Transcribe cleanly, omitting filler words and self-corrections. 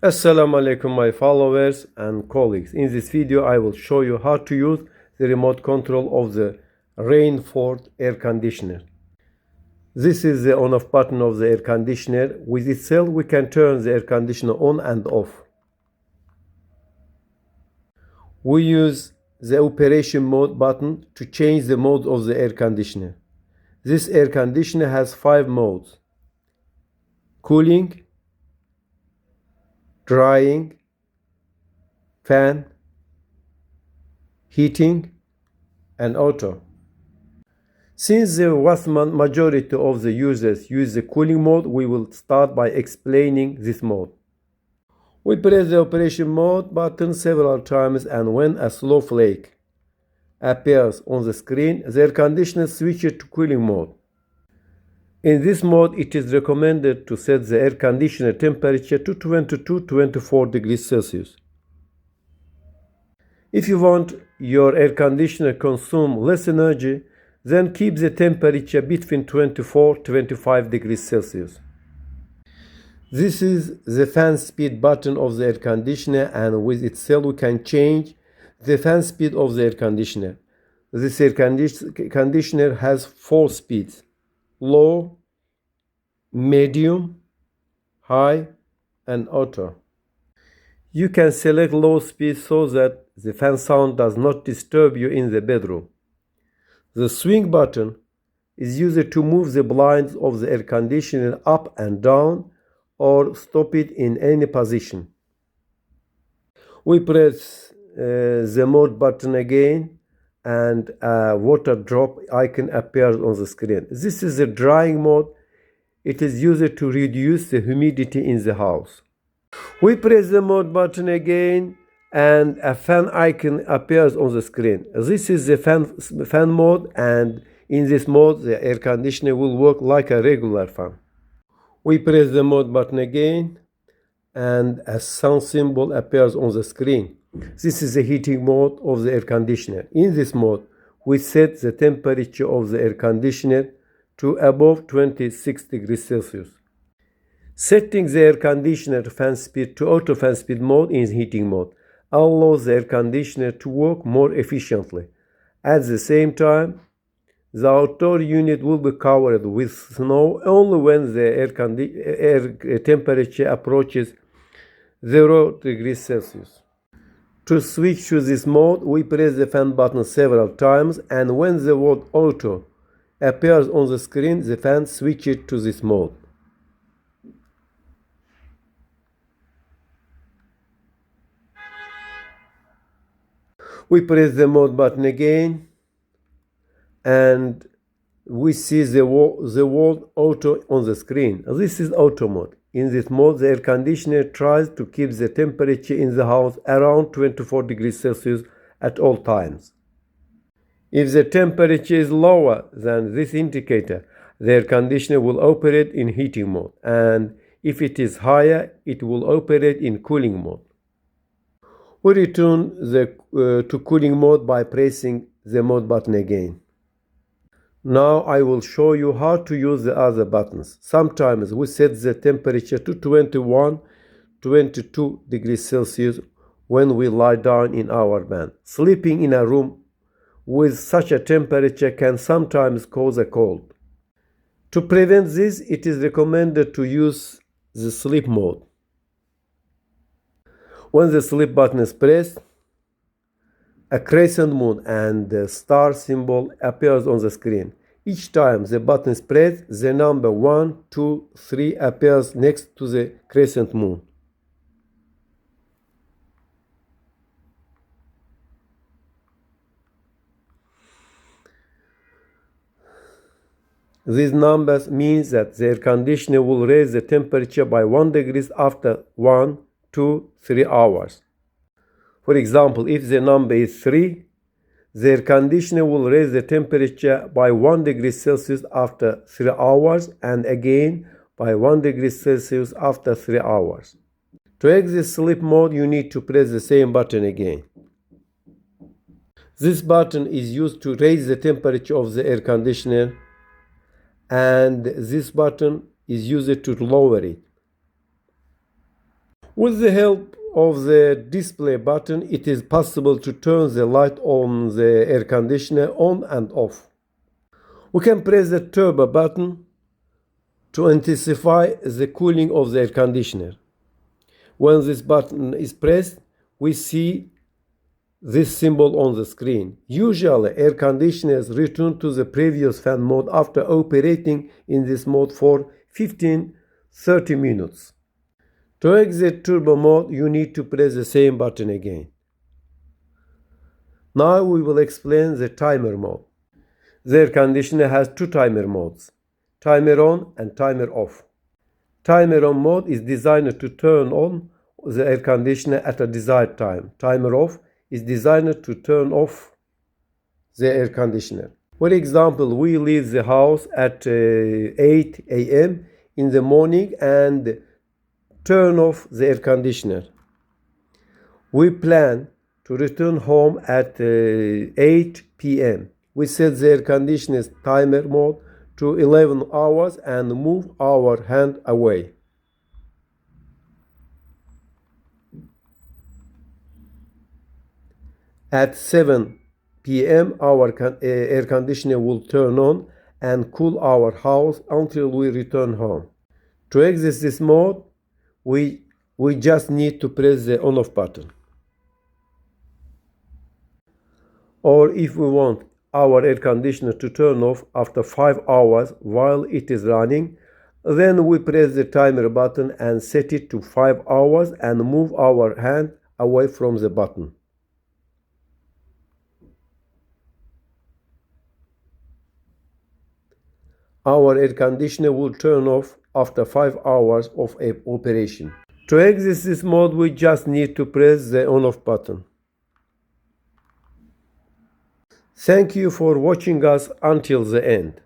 Assalamu alaikum my followers and colleagues. In this video I will show you how to use the remote control of the RAINFORD air conditioner. This is the on-off button of the air conditioner. With itself we can turn the air conditioner on and off. We use the operation mode button to change the mode of the air conditioner. This air conditioner has 5 modes: cooling, drying, fan, heating, and auto. Since the vast majority of the users use the cooling mode, we will start by explaining this mode. We press the operation mode button several times, and when a slow flake appears on the screen, the air conditioner switches to cooling mode. In this mode, it is recommended to set the air conditioner temperature to 22-24 degrees Celsius. If you want your air conditioner to consume less energy, then keep the temperature between 24-25 degrees Celsius. This is the fan speed button of the air conditioner, and with itself we can change the fan speed of the air conditioner. This air conditioner has 4 speeds: low, medium, high, and auto. You can select low speed so that the fan sound does not disturb you in the bedroom. The swing button is used to move the blinds of the air conditioner up and down or stop it in any position. We press the mode button again and a water drop icon appears on the screen. This is the drying mode. It is used to reduce the humidity in the house. We press the mode button again and a fan icon appears on the screen. This is the fan mode, and in this mode the air conditioner will work like a regular fan. We press the mode button again and a sound symbol appears on the screen. This is the heating mode of the air conditioner. In this mode, we set the temperature of the air conditioner to above 26 degrees Celsius. Setting the air conditioner fan speed to auto fan speed mode in heating mode allows the air conditioner to work more efficiently. At the same time, the outdoor unit will be covered with snow only when the air temperature approaches 0 degrees Celsius. To switch to this mode, we press the fan button several times, and when the word auto appears on the screen, the fan switches to this mode. We press the mode button again and we see the word auto on the screen. This is auto mode. In this mode, the air conditioner tries to keep the temperature in the house around 24 degrees Celsius at all times. If the temperature is lower than this indicator, the air conditioner will operate in heating mode, and if it is higher, it will operate in cooling mode. We return to cooling mode by pressing the mode button again. Now I will show you how to use the other buttons. Sometimes we set the temperature to 21-22 degrees Celsius when we lie down in our bed. Sleeping in a room with such a temperature can sometimes cause a cold. To prevent this, it is recommended to use the sleep mode. When the sleep button is pressed, a crescent moon and the star symbol appears on the screen. Each time the button is pressed, the number 1, 2, 3 appears next to the crescent moon. These numbers mean that the air conditioner will raise the temperature by 1 degree after 1, 2, 3 hours. For example, if the number is 3, the air conditioner will raise the temperature by 1 degree Celsius after 3 hours and again by 1 degree Celsius after 3 hours. To exit sleep mode, you need to press the same button again. This button is used to raise the temperature of the air conditioner, and this button is used to lower it. With the help of the display button, it is possible to turn the light on the air conditioner on and off. We can press the turbo button to intensify the cooling of the air conditioner. When this button is pressed, we see this symbol on the screen. Usually, air conditioners return to the previous fan mode after operating in this mode for 15-30 minutes. To exit turbo mode, you need to press the same button again. Now we will explain the timer mode. The air conditioner has two timer modes, timer on and timer off. Timer on mode is designed to turn on the air conditioner at a desired time. Timer off is designed to turn off the air conditioner. For example, we leave the house at 8 a.m. in the morning and turn off the air conditioner. We plan to return home at 8 p.m. We set the air conditioner's timer mode to 11 hours and move our hand away. At 7 p.m. our air conditioner will turn on and cool our house until we return home. To exit this mode, we just need to press the on-off button. Or if we want our air conditioner to turn off after 5 hours while it is running, then we press the timer button and set it to 5 hours and move our hand away from the button. Our air conditioner will turn off after 5 hours of operation. To exit this mode, we just need to press the on-off button. Thank you for watching us until the end.